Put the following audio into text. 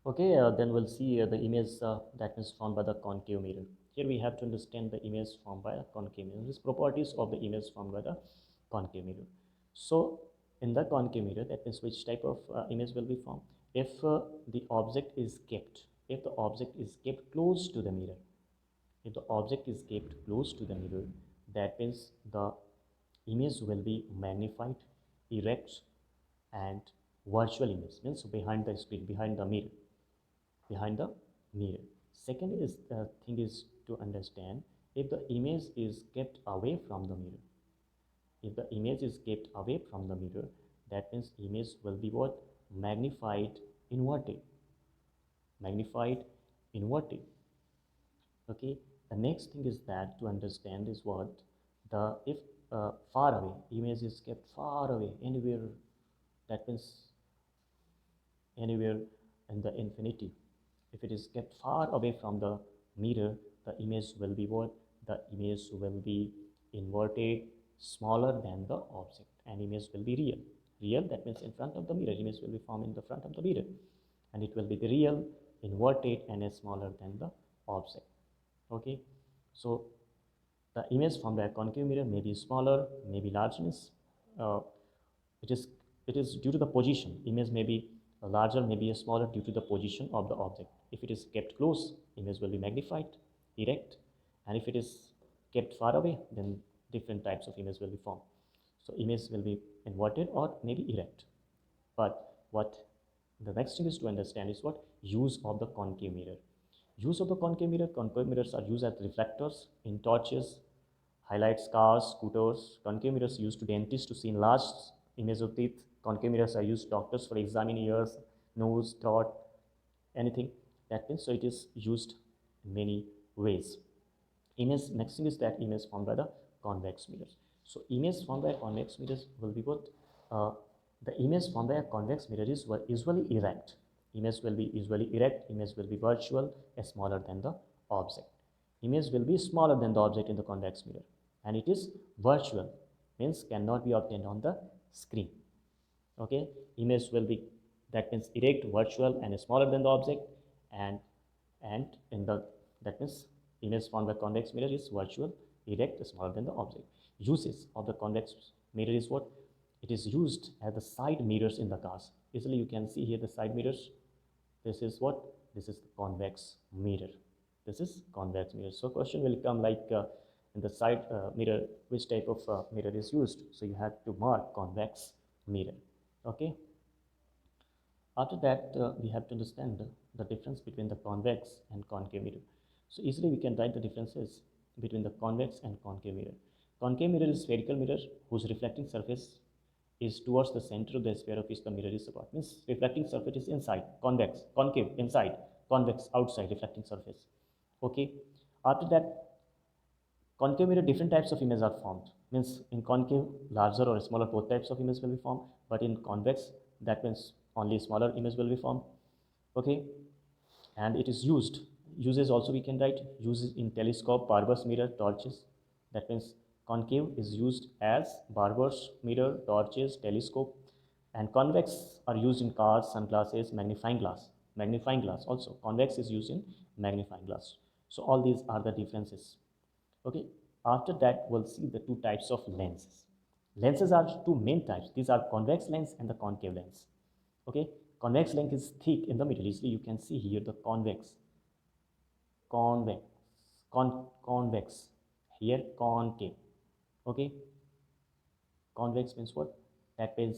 Okay, then we'll see the image that is formed by the concave mirror. Here we have to understand the image formed by a concave mirror. These properties of the image formed by the concave mirror. So in the concave mirror, that means which type of image will be formed? If the object is kept, if the object is kept close to the mirror, if the object is kept close to the mirror, that means the image will be magnified, erect, and virtual image means behind the screen, behind the mirror, behind the mirror. Second is the thing is to understand if the image is kept away from the mirror. If the image is kept away from the mirror, that means image will be what? Magnified, inverted. Magnified, inverted. Okay. The next thing is that to understand is what the if far away image is kept far away anywhere, that means anywhere in the infinity. If it is kept far away from the mirror, the image will be what? The image will be inverted, smaller than the object, and image will be real. Real, that means in front of the mirror, image will be formed in the front of the mirror, and it will be the real, inverted, and is smaller than the object. Okay, so the image from the concave mirror may be smaller, may be largeness. Uh, it is it is due to the position. Image may be larger, may be smaller due to the position of the object. If it is kept close, image will be magnified, erect, and if it is kept far away, then different types of image will be formed. So image will be inverted or maybe erect. But what the next thing is to understand is what use of the concave mirror. Use of the concave mirror. Concave mirrors are used as reflectors in torches, highlights cars, scooters. Concave mirrors used to dentists to see large image of teeth. Concave mirrors are used doctors for examining ears, nose, throat, anything. That means so it is used in many ways. Image next thing is that image formed by the convex mirrors. So image formed by convex mirrors will be what uh, the image formed by a convex mirror is usually erect. Image will be usually erect. Image will be virtual, smaller than the object. Image will be smaller than the object in the convex mirror, and it is virtual, means cannot be obtained on the screen. Okay, image will be, that means erect, virtual, and smaller than the object, and in the, that means image formed by convex mirror is virtual, erect, smaller than the object. Uses of the convex mirror is what? It is used as the side mirrors in the cars. Easily you can see here the side mirrors. This is what? This is the convex mirror. This is convex mirror. So question will come like in the side mirror, which type of mirror is used? So you have to mark convex mirror. Okay. After that, we have to understand the difference between the convex and concave mirror. So easily we can write the differences between the convex and concave mirror. Concave mirror is spherical mirror whose reflecting surface is towards the center of the sphere of which the mirror is about. Means reflecting surface is inside, convex, concave inside, convex outside, reflecting surface. Okay. After that, concave mirror, different types of images are formed. Means in concave, larger or smaller, both types of images will be formed. But in convex, that means only smaller image will be formed. Okay, and it is used. Uses also we can write uses in telescope, barber's mirror, torches. That means concave is used as barber's mirror, torches, telescope, and convex are used in cars, sunglasses, magnifying glass. Magnifying glass also. Convex is used in magnifying glass. So all these are the differences. Okay, after that we'll see the two types of lenses. Lenses are two main types. These are convex lens and the concave lens. Okay, convex lens is thick in the middle. Easily you can see here the convex, convex, convex. Here concave. Okay, convex means what? That means